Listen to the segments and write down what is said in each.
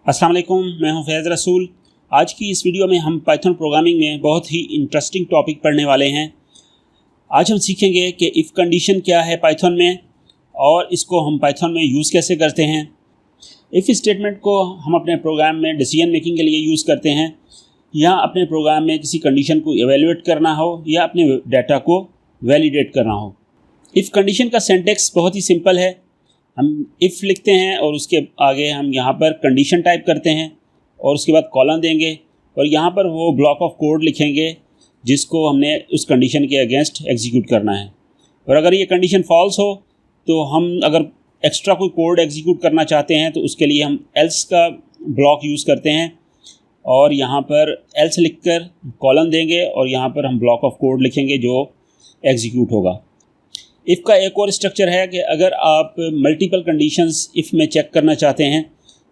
अस्सलाम वालेकुम, मैं हूं फैज़ रसूल। आज की इस वीडियो में हम पाइथन प्रोग्रामिंग में बहुत ही इंटरेस्टिंग टॉपिक पढ़ने वाले हैं। आज हम सीखेंगे कि इफ़ कंडीशन क्या है पाइथन में और इसको हम पाइथन में यूज़ कैसे करते हैं। इफ़ स्टेटमेंट को हम अपने प्रोग्राम में डिसीजन मेकिंग के लिए यूज़ करते हैं, या अपने प्रोग्राम में किसी कंडीशन को एवेलुएट करना हो या अपने डाटा को वैलिडेट करना हो। इफ़ कंडीशन का सिंटैक्स बहुत ही सिंपल है। हम इफ़ लिखते हैं और उसके आगे हम यहाँ पर कंडीशन टाइप करते हैं और उसके बाद कॉलन देंगे और यहाँ पर वो ब्लॉक ऑफ कोड लिखेंगे जिसको हमने उस कंडीशन के अगेंस्ट एग्जीक्यूट करना है। और अगर ये कंडीशन फॉल्स हो तो हम अगर एक्स्ट्रा कोई कोड एग्जीक्यूट करना चाहते हैं तो उसके लिए हम एल्स का ब्लॉक यूज़ करते हैं और यहाँ पर एल्स लिखकर कॉलन देंगे और यहाँ पर हम ब्लॉक ऑफ कोड लिखेंगे जो एग्जीक्यूट होगा। इफ़ का एक और स्ट्रक्चर है कि अगर आप मल्टीपल कंडीशंस इफ़ में चेक करना चाहते हैं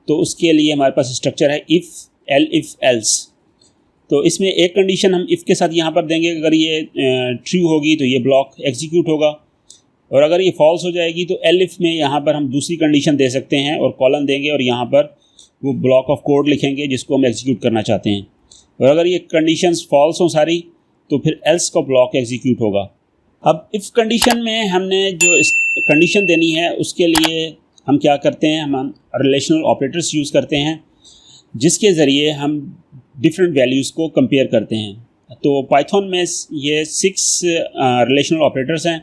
तो उसके लिए हमारे पास स्ट्रक्चर है इफ़ एल्स। तो इसमें एक कंडीशन हम इफ़ के साथ यहाँ पर देंगे, अगर ये ट्रू होगी तो ये ब्लॉक एग्जीक्यूट होगा, और अगर ये फॉल्स हो जाएगी तो एलिफ में यहाँ पर हम दूसरी कंडीशन दे सकते हैं और कॉलन देंगे और यहाँ पर वो ब्लॉक ऑफ कोड लिखेंगे जिसको हम एग्जीक्यूट करना चाहते हैं। और अगर ये कंडीशंस फॉल्स हों सारी तो फिर एल्स का ब्लॉक एग्जीक्यूट होगा। अब इफ़ कंडीशन में हमने जो कंडीशन देनी है उसके लिए हम क्या करते हैं, हम रिलेशनल ऑपरेटर्स यूज़ करते हैं जिसके ज़रिए हम डिफरेंट वैल्यूज़ को कंपेयर करते हैं। तो पाइथन में ये 6 रिलेशनल ऑपरेटर्स हैं।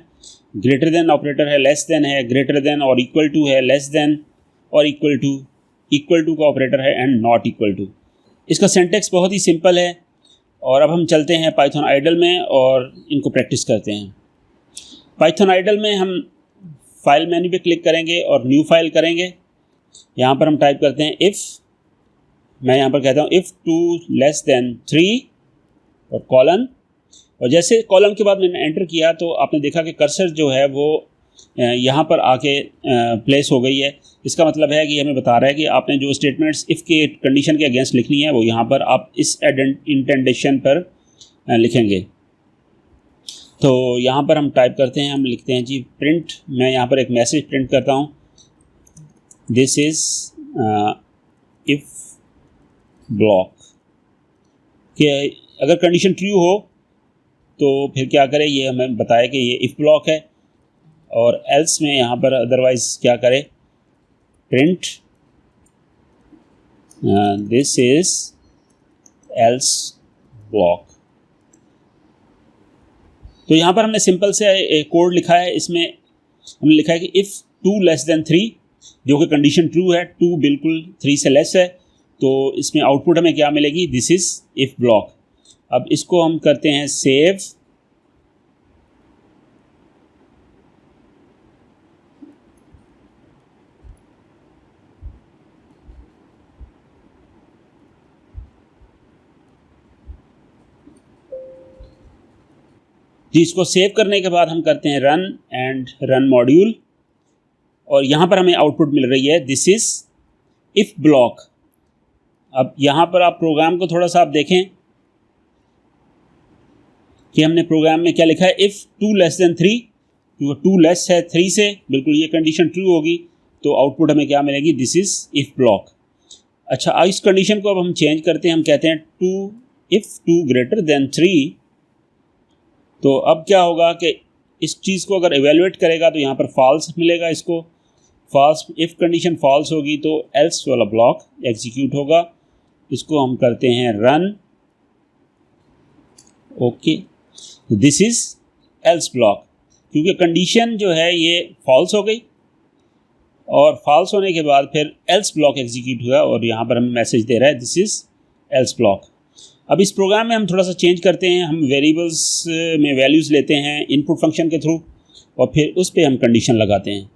ग्रेटर देन ऑपरेटर है, लेस देन है, ग्रेटर देन और इक्वल टू है, लेस देन और इक्वल टू का ऑपरेटर है, एंड नॉट इक्वल टू। इसका सिंटैक्स बहुत ही सिंपल है। और अब हम चलते हैं पाइथन आइडल में और इनको प्रैक्टिस करते हैं। पाइथन आइडल में हम फाइल मेन्यू पे क्लिक करेंगे और न्यू फाइल करेंगे। यहाँ पर हम टाइप करते हैं इफ़, मैं यहाँ पर कहता हूँ इफ़ 2 लेस देन 3 और कॉलन, और जैसे कॉलन के बाद मैंने एंटर किया तो आपने देखा कि कर्सर जो है वो यहाँ पर आके प्लेस हो गई है। इसका मतलब है कि हमें बता रहा है कि आपने जो स्टेटमेंट्स इफ़ के कंडीशन के अगेंस्ट लिखनी है वो यहाँ पर आप इस इंडेंटेशन पर लिखेंगे। तो यहाँ पर हम टाइप करते हैं, हम लिखते हैं जी प्रिंट, मैं यहाँ पर एक मैसेज प्रिंट करता हूँ, दिस इज़ इफ़ ब्लॉक। कि अगर कंडीशन ट्रू हो तो फिर क्या करें, ये हमें बताए कि ये इफ़ ब्लॉक है, और एल्स में यहाँ पर अदरवाइज़ क्या करें, print this is else block. तो यहाँ पर हमने सिंपल से एक कोड लिखा है। इसमें हमने लिखा है कि इफ़ 2 लेस देन 3, जो कि कंडीशन ट्रू है, 2 बिल्कुल 3 से लेस है, तो इसमें आउटपुट हमें क्या मिलेगी, दिस इज़ इफ़ ब्लॉक। अब इसको हम करते हैं सेव, जिसको सेव करने के बाद हम करते हैं रन एंड रन मॉड्यूल, और यहाँ पर हमें आउटपुट मिल रही है दिस इज़ इफ़ ब्लॉक। अब यहाँ पर आप प्रोग्राम को थोड़ा सा आप देखें कि हमने प्रोग्राम में क्या लिखा है, इफ़ 2 लेस देन 3, क्योंकि 2 लेस है 3 से, बिल्कुल ये कंडीशन ट्रू होगी तो आउटपुट हमें क्या मिलेगी, दिस इज़ इफ़ ब्लॉक। अच्छा, इस कंडीशन को अब हम चेंज करते हैं, हम कहते हैं इफ़ 2 ग्रेटर देन 3। तो अब क्या होगा कि इस चीज़ को अगर एवेलुएट करेगा तो यहाँ पर फॉल्स मिलेगा, इसको फॉल्स। इफ़ कंडीशन फॉल्स होगी तो एल्स वाला ब्लॉक एग्जीक्यूट होगा। इसको हम करते हैं run, okay, this is else block, क्योंकि कंडीशन जो है ये फॉल्स हो गई और फॉल्स होने के बाद फिर एल्स ब्लॉक एग्जीक्यूट हुआ और यहाँ पर हमें मैसेज दे रहा है दिस इज़ एल्स ब्लॉक। अब इस प्रोग्राम में हम थोड़ा सा चेंज करते हैं, हम वेरिएबल्स में वैल्यूज़ लेते हैं इनपुट फंक्शन के थ्रू और फिर उस पर हम कंडीशन लगाते हैं।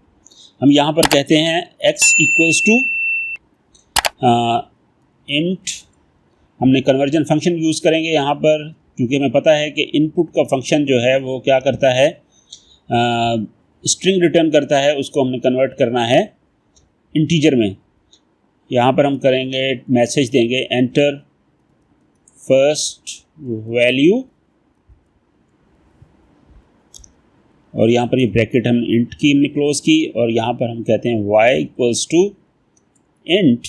हम यहाँ पर कहते हैं x इक्वल्स टू इंट, हमने कन्वर्जन फंक्शन यूज़ करेंगे यहाँ पर, क्योंकि हमें पता है कि इनपुट का फंक्शन जो है वो क्या करता है, स्ट्रिंग रिटर्न करता है, उसको हमने कन्वर्ट करना है इंटीजर में। यहाँ पर हम करेंगे, मैसेज देंगे एंटर फर्स्ट वैल्यू, और यहाँ पर ये ब्रैकेट हम इंट की हमने क्लोज की, और यहाँ पर हम कहते हैं y equals to int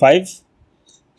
5,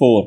4.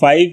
5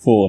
4.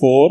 4,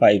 5.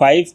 5,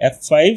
F5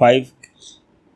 5.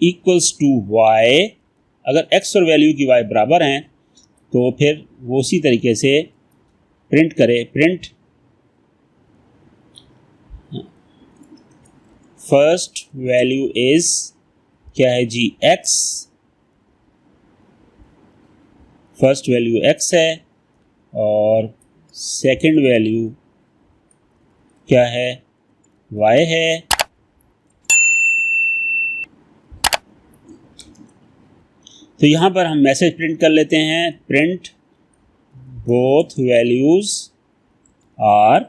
Equals to y, अगर x और वैल्यू की y बराबर हैं तो फिर वो उसी तरीके से प्रिंट करे, प्रिंट फर्स्ट वैल्यू इज क्या है जी, x, फर्स्ट वैल्यू x है और सेकंड वैल्यू क्या है, y है। तो यहाँ पर हम मैसेज प्रिंट कर लेते हैं, print both values are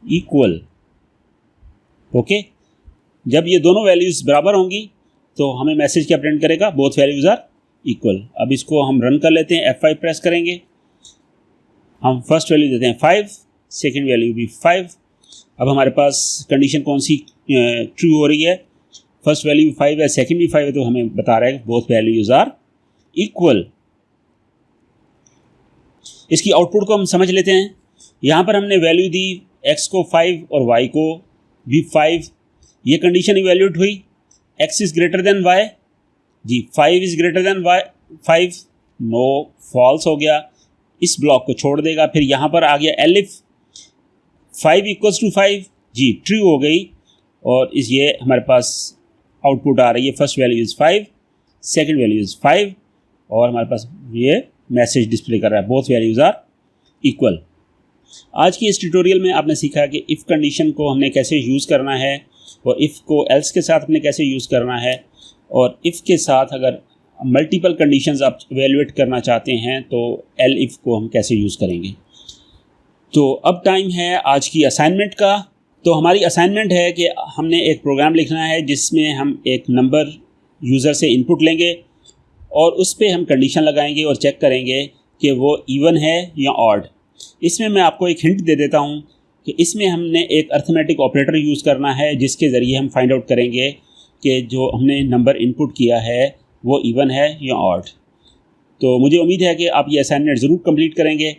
equal. Okay, जब ये दोनों वैल्यूज बराबर होंगी तो हमें मैसेज क्या प्रिंट करेगा, बोथ वैल्यूज आर इक्वल। अब इसको हम रन कर लेते हैं, F5 प्रेस करेंगे, हम फर्स्ट वैल्यू देते हैं 5, सेकंड वैल्यू भी 5। अब हमारे पास कंडीशन कौन सी ट्रू हो रही है, फर्स्ट वैल्यू 5 है, सेकंड भी 5 है, तो हमें बता रहा है बोथ वैल्यूज आर इक्वल। इसकी आउटपुट को हम समझ लेते हैं। यहाँ पर हमने वैल्यू दी, x को 5 और y को भी 5, ये कंडीशन इवैल्यूएट हुई, x is greater than y जी, 5 is greater than y 5, no, false हो गया, इस ब्लॉक को छोड़ देगा। फिर यहाँ पर आ गया एलिफ 5 इक्वल्स टू 5 जी, ट्रू हो गई और इस ये हमारे पास आउटपुट आ रही है, first value is 5, second value is 5 और हमारे पास ये मैसेज डिस्प्ले कर रहा है, बोथ वैल्यूज़ आर इक्वल। आज की इस ट्यूटोरियल में आपने सीखा कि इफ़ कंडीशन को हमने कैसे यूज़ करना है और इफ़ को एल्स के साथ हमने कैसे यूज़ करना है, और इफ़ के साथ अगर मल्टीपल कंडीशंस आप एवेलुएट करना चाहते हैं तो एल इफ़ को हम कैसे यूज़ करेंगे। तो अब टाइम है आज की असाइनमेंट का। तो हमारी असाइनमेंट है कि हमने एक प्रोग्राम लिखना है जिसमें हम एक नंबर यूज़र से इनपुट लेंगे और उस पर हम कंडीशन लगाएंगे और चेक करेंगे कि वो इवन है या ऑड। इसमें मैं आपको एक हिंट दे देता हूँ कि इसमें हमने एक अर्थमेटिक ऑपरेटर यूज़ करना है जिसके ज़रिए हम फाइंड आउट करेंगे कि जो हमने नंबर इनपुट किया है वो इवन है या ऑड। तो मुझे उम्मीद है कि आप ये असाइनमेंट ज़रूर कंप्लीट करेंगे।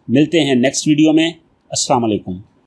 मिलते हैं नेक्स्ट वीडियो में। अस्सलाम वालेकुम।